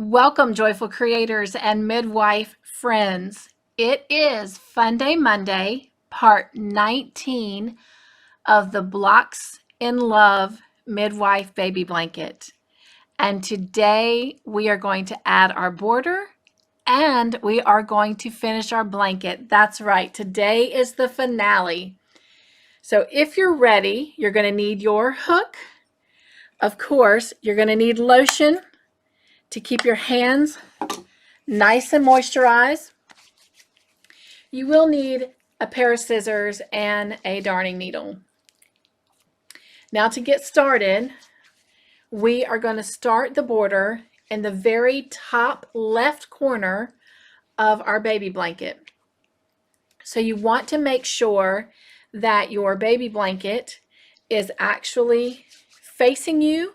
Welcome, joyful creators and midwife friends. It is Funday Monday, part 19 of the Blocks in Love Midwife Baby Blanket. And today we are going to add our border and we are going to finish our blanket. That's right, today is the finale. So if you're ready, you're going to need your hook. Of course, you're going to need lotion to keep your hands nice and moisturized. You will need a pair of scissors and a darning needle. Now to get started, we are going to start the border in the very top left corner of our baby blanket. So you want to make sure that your baby blanket is actually facing you.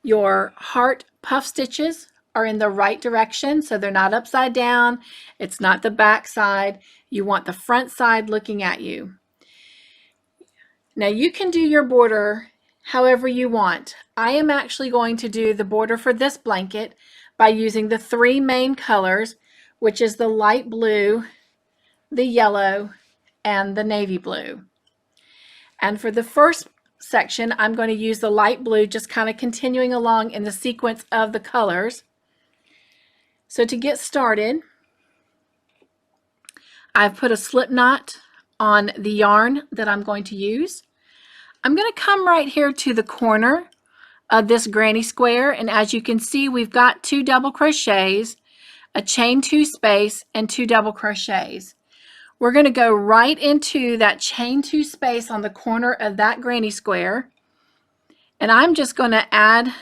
Your heart puff stitches are in the right direction, so they're not upside down. It's not the back side. You want the front side looking at you. Now you can do your border however you want. I am actually going to do the border for this blanket by using the three main colors, which is the light blue, the yellow, and the navy blue. And for the first section, I'm going to use the light blue, just kind of continuing along in the sequence of the colors. So to get started, I've put a slip knot on the yarn that I'm going to use. I'm going to come right here to the corner of this granny square, and as you can see, we've got 2 double crochets, a chain 2 space, and 2 double crochets. We're going to go right into that chain 2 space on the corner of that granny square, and I'm just going to add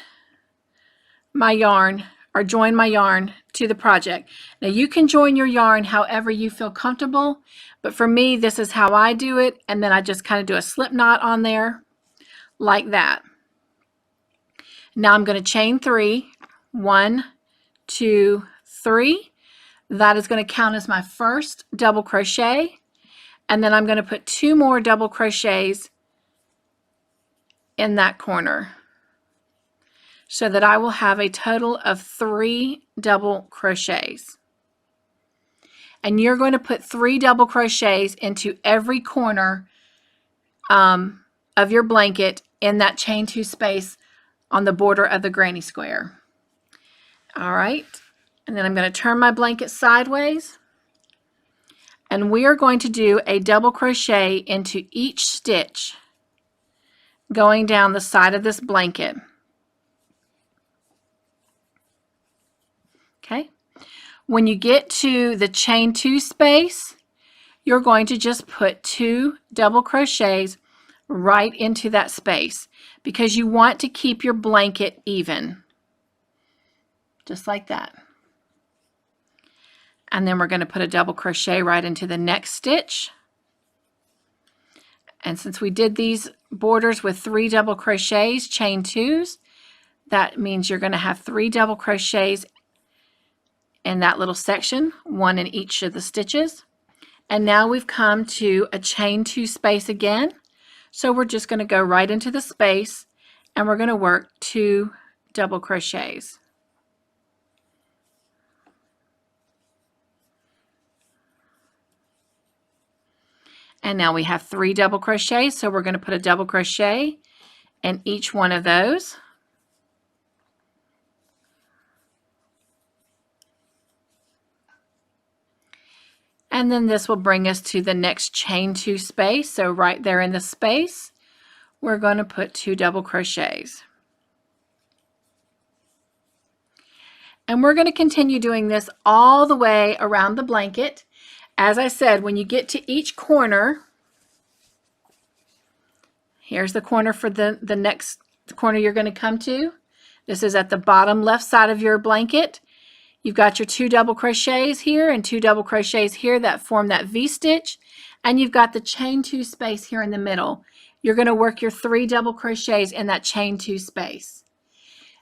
my yarn or join my yarn to the project. Now you can join your yarn however you feel comfortable, but for me this is how I do it, and then I just kind of do a slip knot on there like that. Now I'm going to chain 3, 1, 2, 3. That is going to count as my first double crochet, and then I'm going to put 2 more double crochets in that corner so that I will have a total of 3 double crochets. And you're going to put 3 double crochets into every corner of your blanket in that chain 2 space on the border of the granny square. All right. And then I'm going to turn my blanket sideways, and we are going to do a double crochet into each stitch going down the side of this blanket. Okay. When you get to the chain 2 space, you're going to just put 2 double crochets right into that space because you want to keep your blanket even. Just like that. And then we're going to put a double crochet right into the next stitch. And since we did these borders with 3 double crochets, chain 2s, that means you're going to have 3 double crochets in that little section, 1 in each of the stitches. And now we've come to a chain 2 space again. So we're just going to go right into the space and we're going to work 2 double crochets. And now we have 3 double crochets, so we're going to put a double crochet in each one of those. And then this will bring us to the next chain 2 space. So right there in the space, we're going to put 2 double crochets. And we're going to continue doing this all the way around the blanket. As I said, when you get to each corner, here's the corner for the next corner you're going to come to. This is at the bottom left side of your blanket. You've got your 2 double crochets here and 2 double crochets here that form that V-stitch, and you've got the chain 2 space here in the middle. You're going to work your 3 double crochets in that chain 2 space.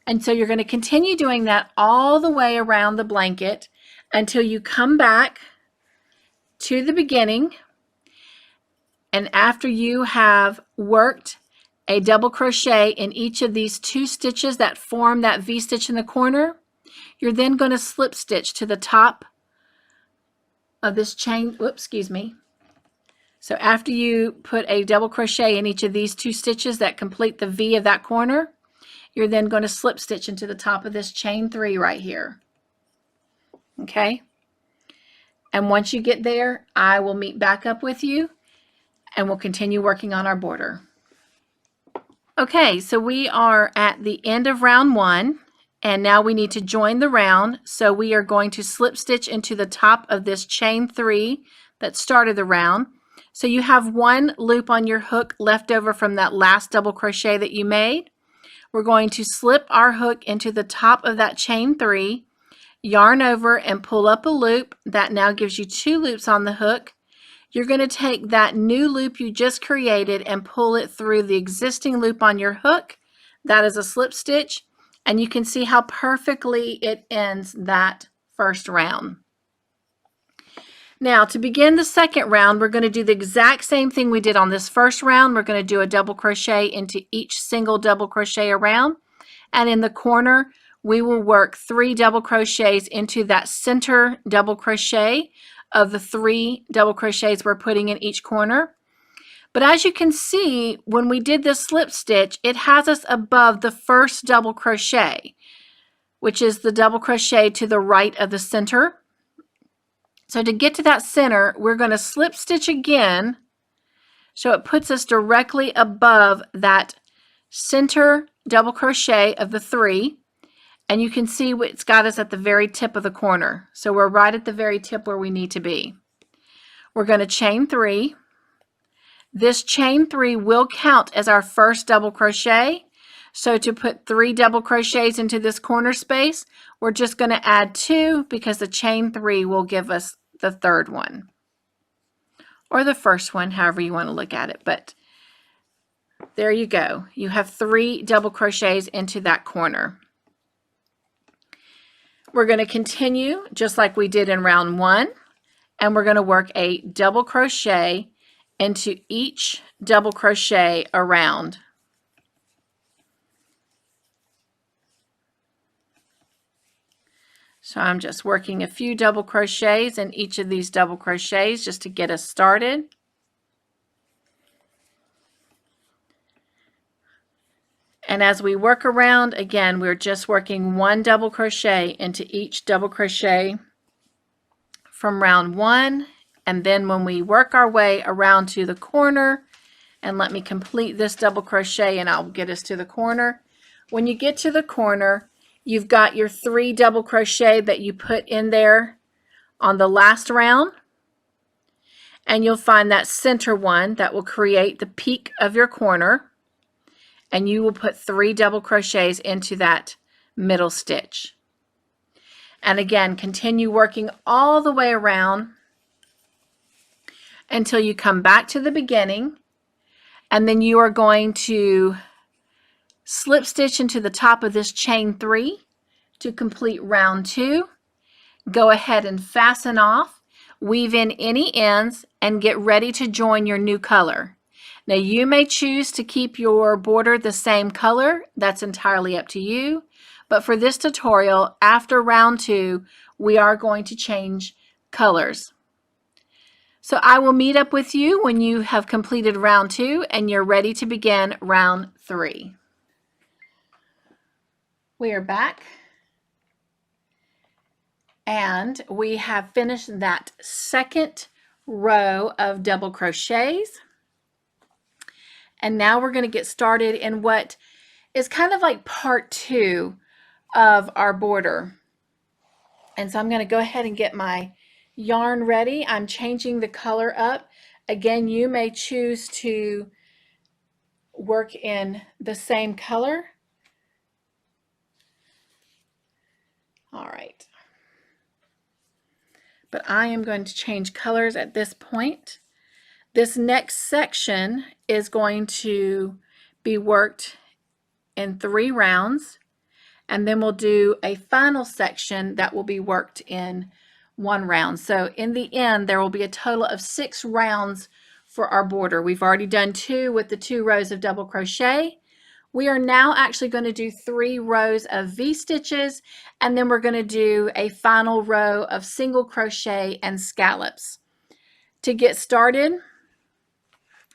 And so you're going to continue doing that all the way around the blanket until you come back to the beginning, and after you have worked a double crochet in each of these 2 stitches that form that V-stitch in the corner, You're then going to slip stitch to the top of this chain. Whoops, excuse me. So after you put a double crochet in each of these 2 stitches that complete the V of that corner, you're then going to slip stitch into the top of this chain 3 right here. Okay? And once you get there, I will meet back up with you and we'll continue working on our border. Okay, so we are at the end of round 1 and now we need to join the round. So we are going to slip stitch into the top of this chain 3 that started the round. So you have 1 loop on your hook left over from that last double crochet that you made. We're going to slip our hook into the top of that chain 3, yarn over and pull up a loop. That now gives you 2 loops on the hook. You're going to take that new loop you just created and pull it through the existing loop on your hook. That is a slip stitch, and you can see how perfectly it ends that first round. Now to begin the second round, we're going to do the exact same thing we did on this first round. We're going to do a double crochet into each single double crochet around, and in the corner we will work 3 double crochets into that center double crochet of the 3 double crochets we're putting in each corner. But as you can see, when we did this slip stitch, it has us above the first double crochet, which is the double crochet to the right of the center. So to get to that center, we're going to slip stitch again, so it puts us directly above that center double crochet of the 3. And you can see it's got us at the very tip of the corner. So we're right at the very tip where we need to be. We're going to chain 3. This chain 3 will count as our first double crochet. So to put 3 double crochets into this corner space, we're just going to add 2 because the chain 3 will give us the third one. Or the first one, however you want to look at it. But there you go. You have 3 double crochets into that corner. We're going to continue just like we did in round 1, and we're going to work a double crochet into each double crochet around. So I'm just working a few double crochets in each of these double crochets just to get us started. And as we work around, again, we're just working 1 double crochet into each double crochet from round 1. And then when we work our way around to the corner, and let me complete this double crochet and I'll get us to the corner. When you get to the corner, you've got your 3 double crochet that you put in there on the last round. And you'll find that center one that will create the peak of your corner. And you will put 3 double crochets into that middle stitch. And again, continue working all the way around until you come back to the beginning, and then you are going to slip stitch into the top of this chain 3 to complete round 2. Go ahead and fasten off, weave in any ends, and get ready to join your new color. Now you may choose to keep your border the same color. That's entirely up to you. But for this tutorial, after round 2, we are going to change colors. So I will meet up with you when you have completed round 2 and you're ready to begin round 3. We are back. And we have finished that second row of double crochets. And now we're going to get started in what is kind of like part 2 of our border. And so I'm going to go ahead and get my yarn ready. I'm changing the color up. Again, you may choose to work in the same color. All right. But I am going to change colors at this point. This next section is going to be worked in 3 rounds, and then we'll do a final section that will be worked in 1 round. So in the end, there will be a total of 6 rounds for our border. We've already done 2 with the 2 rows of double crochet. We are now actually going to do 3 rows of V-stitches, and then we're going to do a final row of single crochet and scallops. To get started,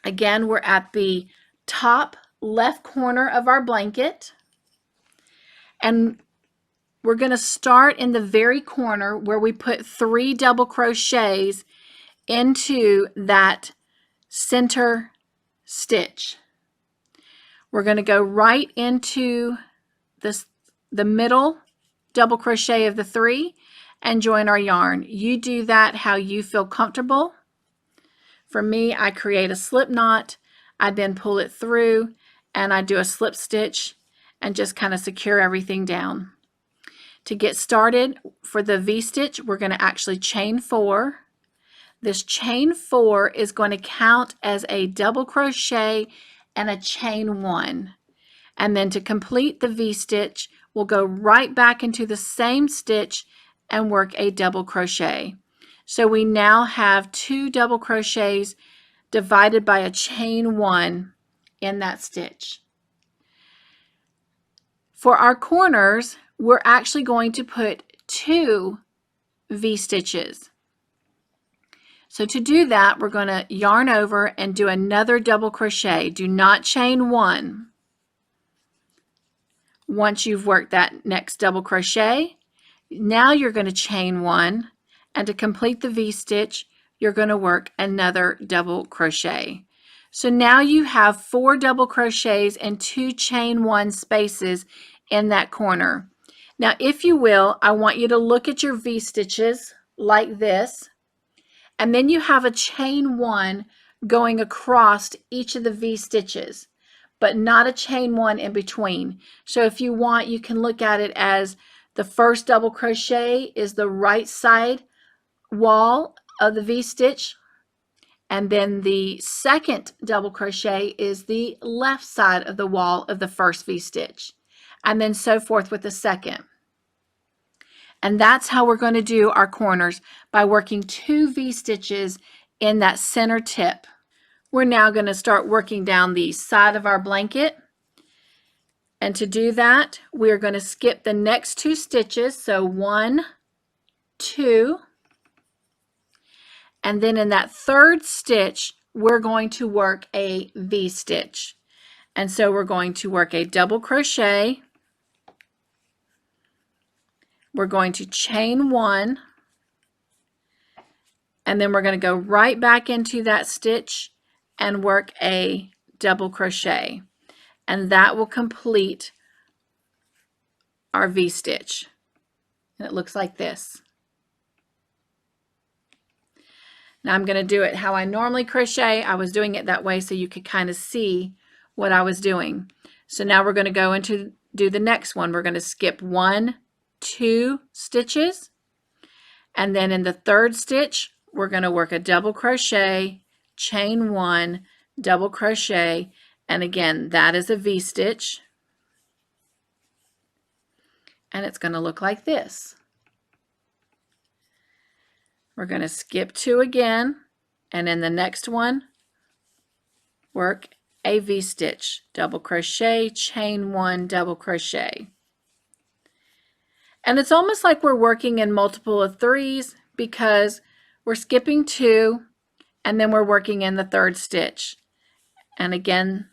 again, we're at the top left corner of our blanket, and we're going to start in the very corner where we put 3 double crochets into that center stitch. We're going to go right into the middle double crochet of the 3 and join our yarn. You do that how you feel comfortable. For me, I create a slip knot, I then pull it through, and I do a slip stitch and just kind of secure everything down. To get started, for the V-stitch, we're going to actually chain 4. This chain 4 is going to count as a double crochet and a chain 1. And then to complete the V-stitch, we'll go right back into the same stitch and work a double crochet. So we now have 2 double crochets divided by a chain 1 in that stitch. For our corners, we're actually going to put 2 V-stitches. So to do that, we're going to yarn over and do another double crochet. Do not chain 1. Once you've worked that next double crochet, now you're going to chain 1, and to complete the V-stitch, you're going to work another double crochet. So now you have 4 double crochets and 2 chain 1 spaces in that corner. Now, if you will, I want you to look at your V-stitches like this, and then you have a chain 1 going across each of the V-stitches, but not a chain 1 in between. So if you want, you can look at it as the first double crochet is the right side wall of the V-stitch, and then the second double crochet is the left side of the wall of the first V-stitch, and then so forth with the second. And that's how we're going to do our corners, by working 2 V-stitches in that center tip. We're now going to start working down the side of our blanket. And to do that, we're going to skip the next 2 stitches. So 1, 2, and then in that third stitch, we're going to work a V-stitch. And so we're going to work a double crochet. We're going to chain 1, and then we're going to go right back into that stitch and work a double crochet, and that will complete our V-stitch. And it looks like this. Now I'm going to do it how I normally crochet. I was doing it that way so you could kind of see what I was doing. So now we're going to go into do the next one. We're going to skip 1, 2 stitches, and then in the third stitch we're going to work a double crochet, chain 1, double crochet, and again that is a V-stitch, and it's going to look like this. We're going to skip 2 again, and in the next one work a V-stitch, double crochet, chain 1, double crochet. And it's almost like we're working in multiple of 3s because we're skipping 2 and then we're working in the third stitch. And again,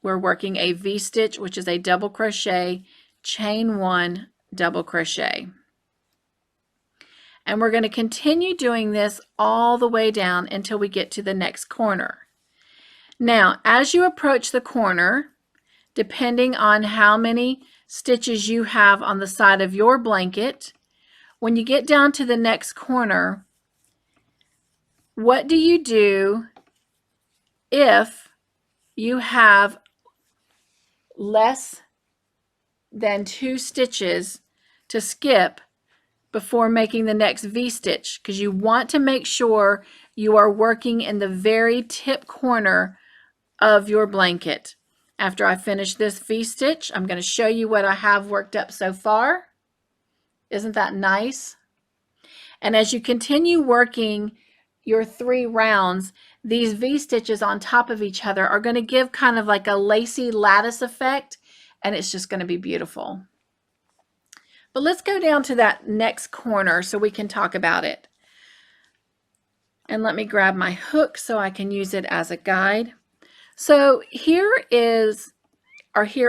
we're working a V-stitch, which is a double crochet, chain 1, double crochet. And we're going to continue doing this all the way down until we get to the next corner. Now, as you approach the corner, depending on how many stitches you have on the side of your blanket, when you get down to the next corner, what do you do if you have less than 2 stitches to skip before making the next V-stitch? Because you want to make sure you are working in the very tip corner of your blanket. After I finish this V-stitch, I'm going to show you what I have worked up so far. Isn't that nice? And as you continue working your 3 rounds, these V-stitches on top of each other are going to give kind of like a lacy lattice effect, and it's just going to be beautiful. But let's go down to that next corner so we can talk about it. And let me grab my hook so I can use it as a guide. So here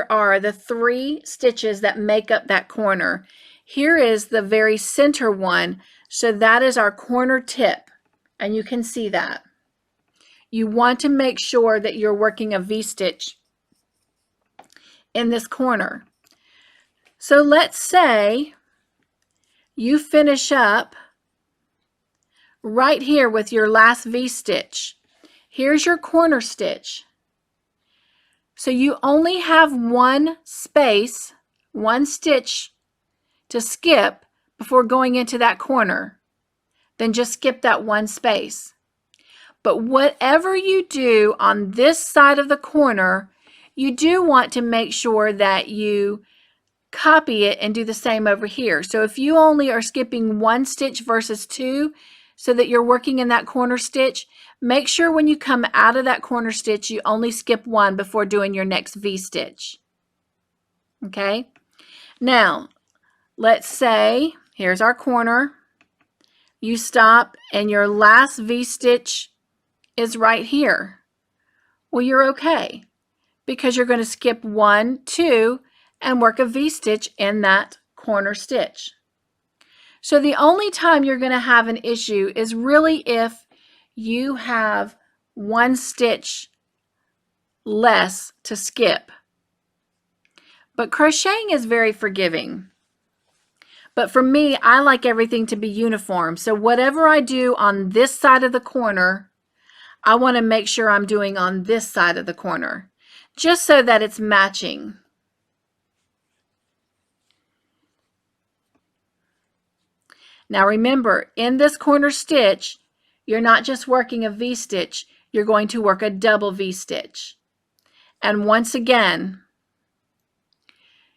are the 3 stitches that make up that corner. Here is the very center one, so that is our corner tip, and you can see that. You want to make sure that you're working a V-stitch in this corner. So let's say you finish up right here with your last V-stitch. Here's your corner stitch. So you only have one space, one stitch to skip before going into that corner. Then just skip that one space. But whatever you do on this side of the corner, you do want to make sure that you copy it and do the same over here. So if you only are skipping 1 stitch versus 2, so that you're working in that corner stitch, make sure when you come out of that corner stitch, you only skip 1 before doing your next V-stitch. Okay? Now, let's say, here's our corner. You stop and your last V-stitch is right here. Well, you're okay, because you're going to skip 1, 2, and work a V-stitch in that corner stitch. So the only time you're going to have an issue is really if you have 1 stitch less to skip. But crocheting is very forgiving. But for me, I like everything to be uniform. So whatever I do on this side of the corner, I want to make sure I'm doing on this side of the corner, just so that it's matching. Now remember, in this corner stitch, you're not just working a V-stitch, you're going to work a double V-stitch. And once again,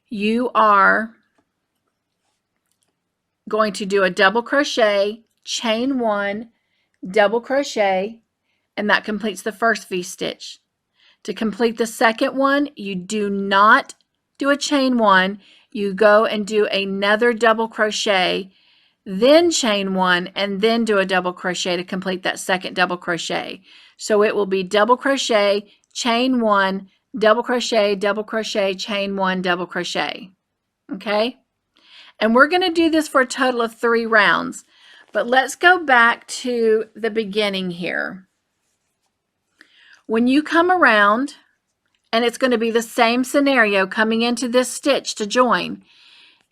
you are going to do a double crochet, chain 1, double crochet, and that completes the first V-stitch. To complete the second one, you do not do a chain 1, you go and do another double crochet, then chain 1, and then do a double crochet to complete that second double crochet. So it will be double crochet, chain 1, double crochet, chain 1, double crochet. Okay? And we're going to do this for a total of 3 rounds. But let's go back to the beginning here. When you come around, and it's going to be the same scenario coming into this stitch to join,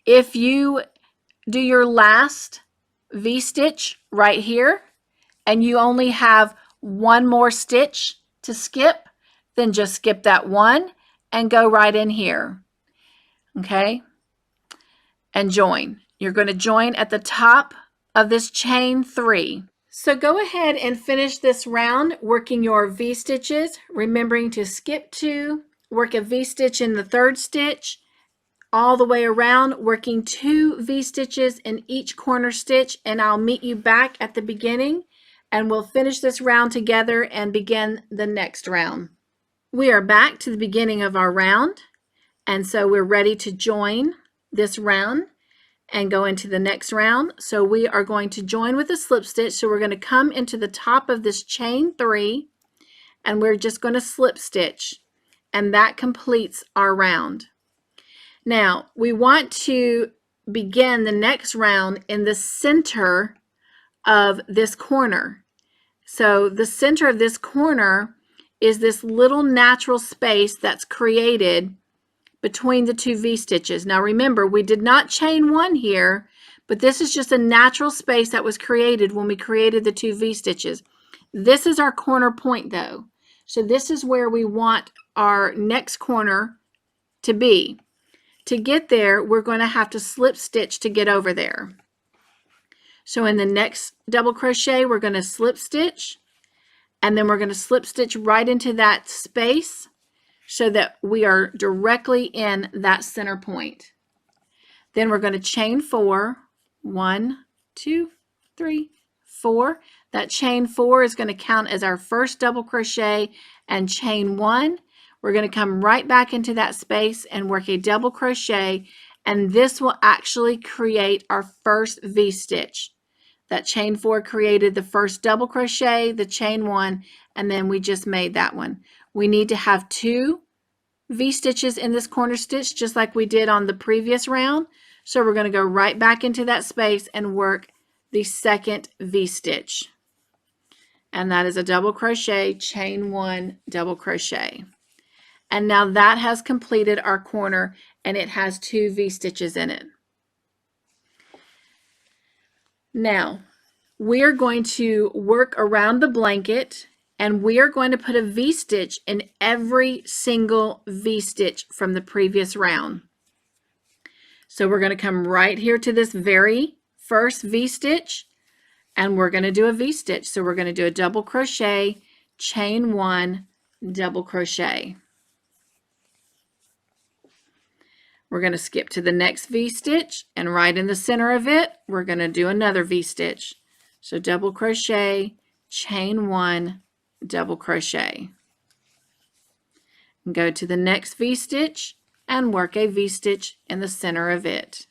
if you do your last V-stitch right here, and you only have 1 more stitch to skip, then just skip that 1 and go right in here. Okay? And join. You're going to join at the top of this chain 3. So go ahead and finish this round working your V-stitches, remembering to skip 2, work a V-stitch in the 3rd stitch, all the way around, working 2 V-stitches in each corner stitch, and I'll meet you back at the beginning, and we'll finish this round together and begin the next round. We are back to the beginning of our round, and so we're ready to join this round and go into the next round. So we are going to join with a slip stitch. So we're going to come into the top of this chain 3, and we're just going to slip stitch, and that completes our round. Now, we want to begin the next round in the center of this corner. So the center of this corner is this little natural space that's created between the 2 V-stitches. Now remember, we did not chain 1 here, but this is just a natural space that was created when we created the 2 V-stitches. This is our corner point though. So this is where we want our next corner to be. To get there, we're going to have to slip stitch to get over there. So in the next double crochet, we're going to slip stitch, and then we're going to slip stitch right into that space so that we are directly in that center point. Then we're going to chain 4, 1, 2, 3, 4. That chain 4 is going to count as our first double crochet and chain 1. We're going to come right back into that space and work a double crochet, and this will actually create our first V-stitch. That chain 4 created the first double crochet, the chain 1, and then we just made that one. We need to have 2 V-stitches in this corner stitch just like we did on the previous round. So we're going to go right back into that space and work the second V-stitch. And that is a double crochet, chain 1, double crochet. And now that has completed our corner, and it has 2 V-stitches in it. Now, we're going to work around the blanket, and we are going to put a V-stitch in every single V-stitch from the previous round. So we're going to come right here to this very first V-stitch, and we're going to do a V-stitch. So we're going to do a double crochet, chain 1, double crochet. We're going to skip to the next V-stitch, and right in the center of it, we're going to do another V-stitch. So double crochet, chain 1, double crochet. And go to the next V-stitch and work a V-stitch in the center of it.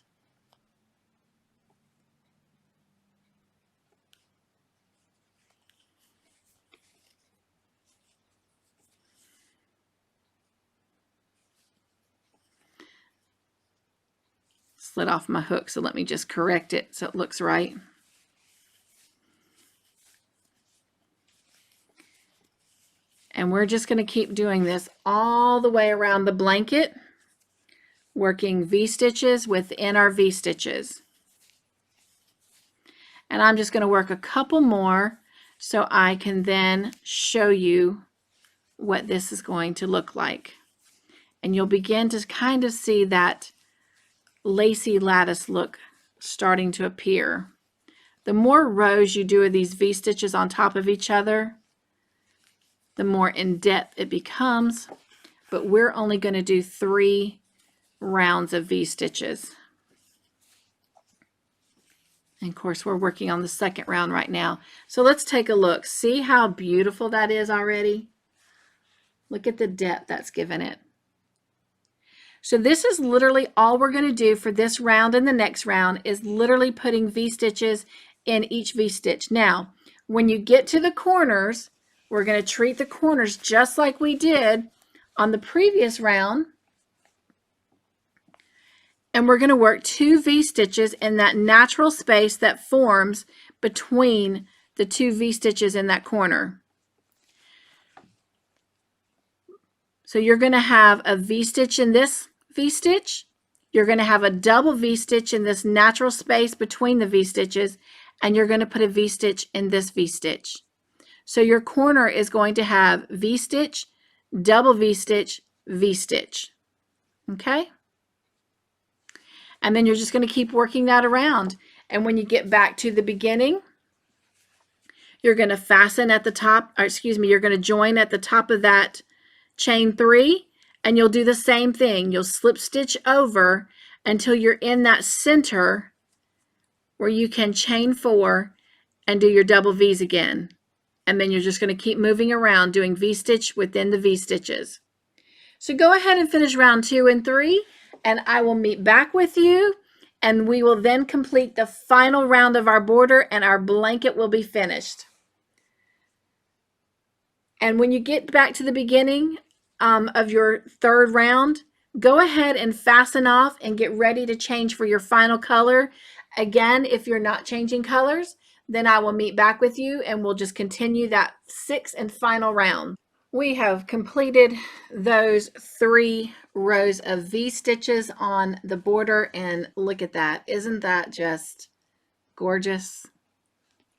Slid off my hook, so let me just correct it so it looks right. And we're just going to keep doing this all the way around the blanket, working V-stitches within our V-stitches. And I'm just going to work a couple more so I can then show you what this is going to look like. And you'll begin to kind of see that lacy lattice look starting to appear. The more rows you do of these V-stitches on top of each other, the more in depth it becomes, but we're only going to do 3 rounds of V-stitches. And of course, we're working on the second round right now. So let's take a look. See how beautiful that is already? Look at the depth that's given it. So this is literally all we're going to do for this round and the next round is literally putting V-stitches in each V-stitch. Now, when you get to the corners, we're going to treat the corners just like we did on the previous round. And we're going to work 2 V-stitches in that natural space that forms between the 2 V-stitches in that corner. So you're going to have a V-stitch in this V-stitch. You're going to have a double V-stitch in this natural space between the V-stitches, and you're going to put a V-stitch in this V-stitch. So your corner is going to have V-stitch, double V-stitch, V-stitch. Okay? And then you're just going to keep working that around. And when you get back to the beginning, you're going to fasten at the top, or excuse me, you're going to join at the top of that chain 3, and you'll do the same thing. You'll slip stitch over until you're in that center where you can chain 4 and do your double V's again. And then you're just going to keep moving around doing V-stitch within the V-stitches. So go ahead and finish round 2 and 3, and I will meet back with you, and we will then complete the final round of our border, and our blanket will be finished. And when you get back to the beginning of your 3rd round, go ahead and fasten off and get ready to change for your final color. Again, if you're not changing colors, then I will meet back with you and we'll just continue that 6th and final round. We have completed those 3 rows of V-stitches on the border, and look at that. Isn't that just gorgeous?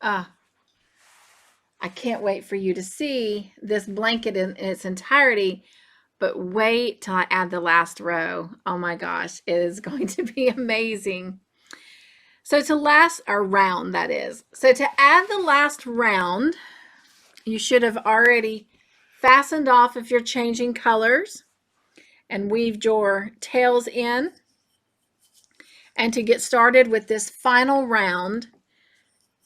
I can't wait for you to see this blanket in its entirety, but wait till I add the last row. Oh my gosh, it is going to be amazing. So to last our round, that is. So to add the last round, you should have already fastened off if you're changing colors and weaved your tails in. And to get started with this final round,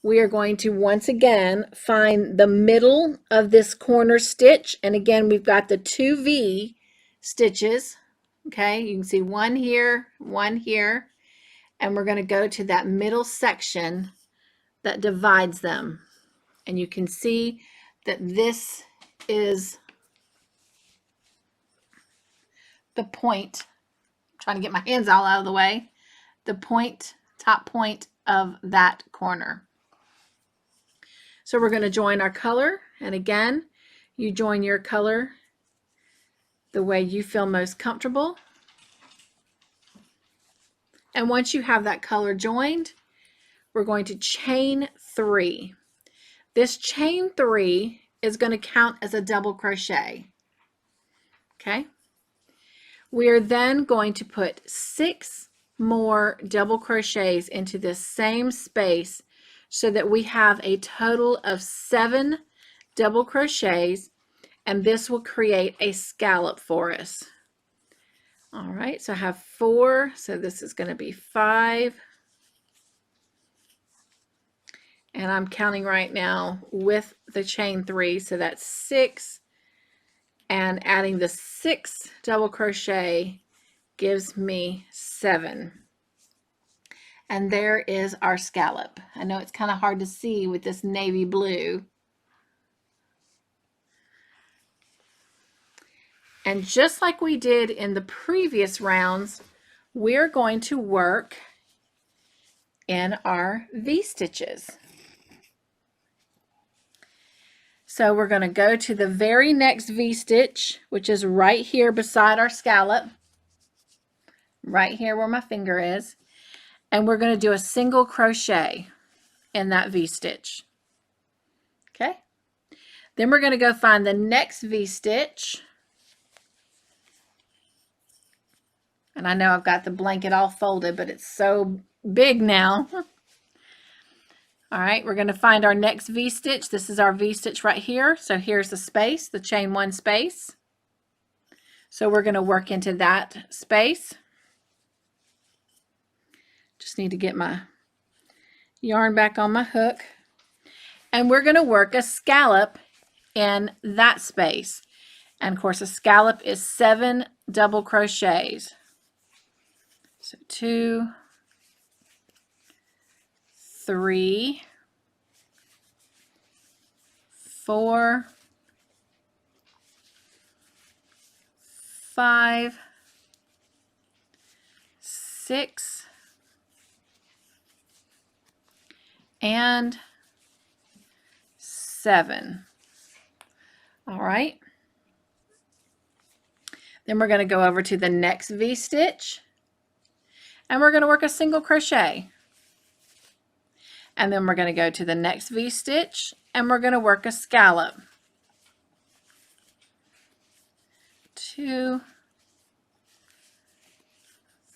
we are going to once again find the middle of this corner stitch. And again, we've got the 2 V stitches. Okay, you can see one here, and we're going to go to that middle section that divides them. And you can see that this is the point. I'm trying to get my hands all out of the way. The point, top point of that corner. So we're going to join our color, and again, you join your color the way you feel most comfortable. And once you have that color joined, we're going to chain 3. This chain 3 is going to count as a double crochet. Okay? We are then going to put 6 more double crochets into this same space so that we have a total of 7 double crochets, and this will create a scallop for us. All right, so I have 4, so this is going to be 5. And I'm counting right now with the chain 3, so that's 6. And adding the 6 double crochet gives me 7. And there is our scallop. I know it's kind of hard to see with this navy blue. And just like we did in the previous rounds, we're going to work in our V-stitches. So we're going to go to the very next V-stitch, which is right here beside our scallop, right here where my finger is. And we're going to do a single crochet in that V-stitch. Okay. Then we're going to go find the next V-stitch. And I know I've got the blanket all folded, but it's so big now. All right, we're going to find our next V-stitch. This is our V-stitch right here. So here's the space, the chain 1 space. So we're going to work into that space. Just need to get my yarn back on my hook. And we're going to work a scallop in that space. And of course, a scallop is 7 double crochets. So 2, 3, 4, 5, 6, and 7. All right. Then we're going to go over to the next V-stitch, and we're going to work a single crochet. And then we're going to go to the next V-stitch, and we're going to work a scallop. 2,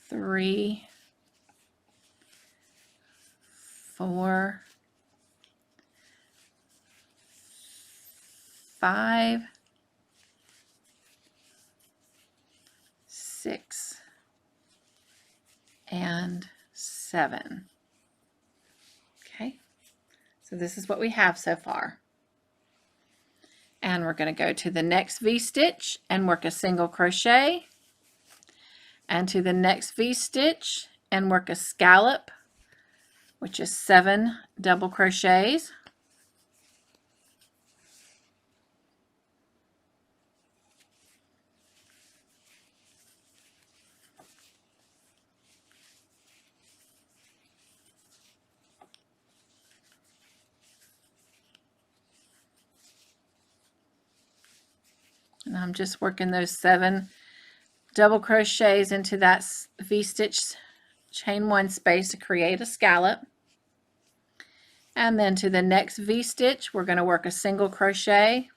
3, 4, 5, 6, and 7. Okay, so this is what we have so far. And we're going to go to the next V-stitch and work a single crochet, and to the next V-stitch and work a scallop, which is 7 double crochets. And I'm just working those 7 double crochets into that V-stitch chain 1 space to create a scallop. And then to the next V-stitch, we're going to work a single crochet.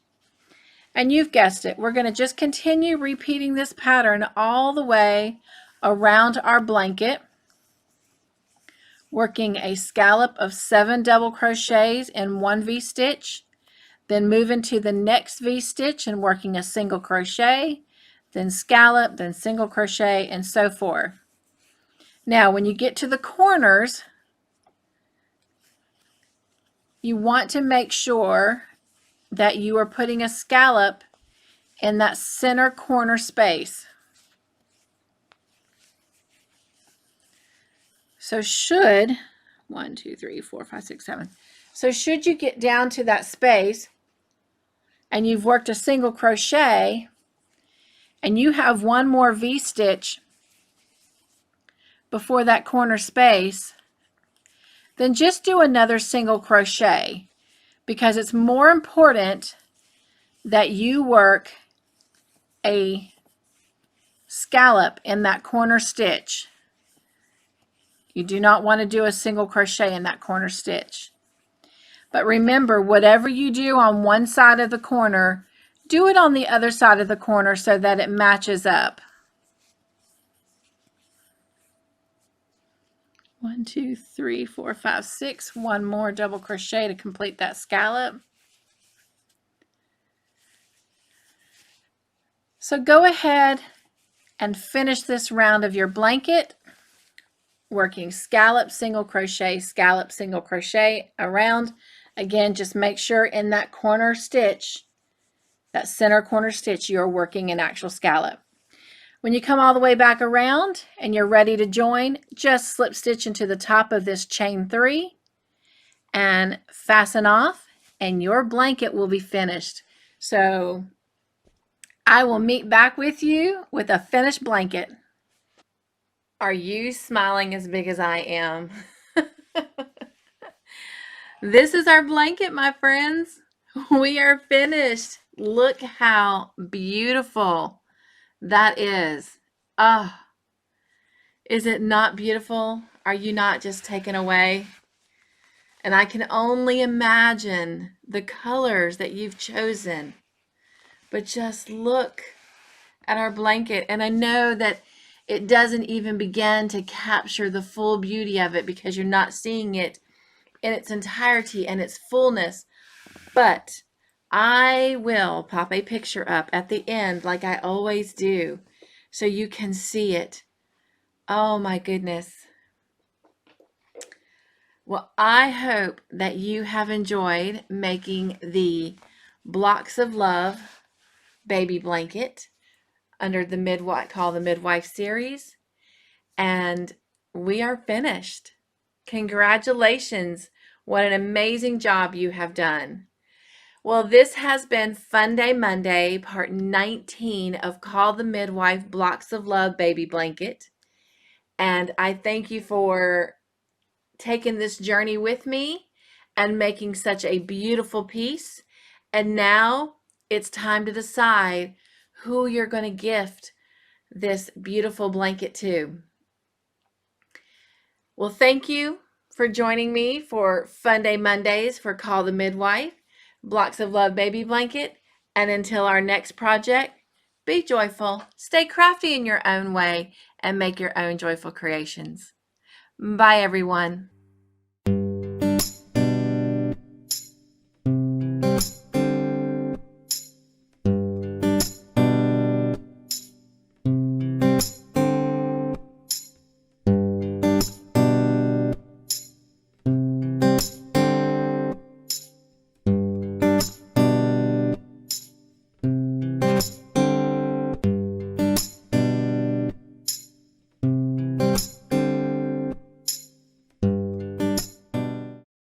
And you've guessed it, we're going to just continue repeating this pattern all the way around our blanket, working a scallop of 7 double crochets in 1 V-stitch, then moving to the next V-stitch and working a single crochet, then scallop, then single crochet, and so forth. Now, when you get to the corners, you want to make sure that you are putting a scallop in that center corner space. So should, 1, 2, 3, 4, 5, 6, 7. So should you get down to that space and you've worked a single crochet and you have one more V-stitch before that corner space, then just do another single crochet, because it's more important that you work a scallop in that corner stitch. You do not want to do a single crochet in that corner stitch. But remember, whatever you do on one side of the corner, do it on the other side of the corner so that it matches up. 1, 2, 3, 4, 5, 6. One more double crochet to complete that scallop. So go ahead and finish this round of your blanket, working scallop, single crochet, scallop, single crochet around. Again, just make sure in that corner stitch, that center corner stitch, you're working an actual scallop. When you come all the way back around and you're ready to join, just slip stitch into the top of this chain 3 and fasten off, and your blanket will be finished. So I will meet back with you with a finished blanket. Are you smiling as big as I am? This is our blanket, my friends. We are finished. Look how beautiful that is. Oh, is it not beautiful? Are you not just taken away? And I can only imagine the colors that you've chosen. But just look at our blanket. And I know that it doesn't even begin to capture the full beauty of it because you're not seeing it in its entirety and its fullness. But I will pop a picture up at the end like I always do so you can see it. Oh my goodness. Well, I hope that you have enjoyed making the Blocks of Love baby blanket under the Midwife series. And we are finished. Congratulations. What an amazing job you have done. Well, this has been Funday Monday, part 19 of Call the Midwife Blocks of Love baby blanket. And I thank you for taking this journey with me and making such a beautiful piece. And now it's time to decide who you're going to gift this beautiful blanket to. Well, thank you for joining me for Funday Mondays for Call the Midwife, Blocks of Love baby blanket. And until our next project, be joyful, stay crafty in your own way, and make your own joyful creations. Bye, everyone.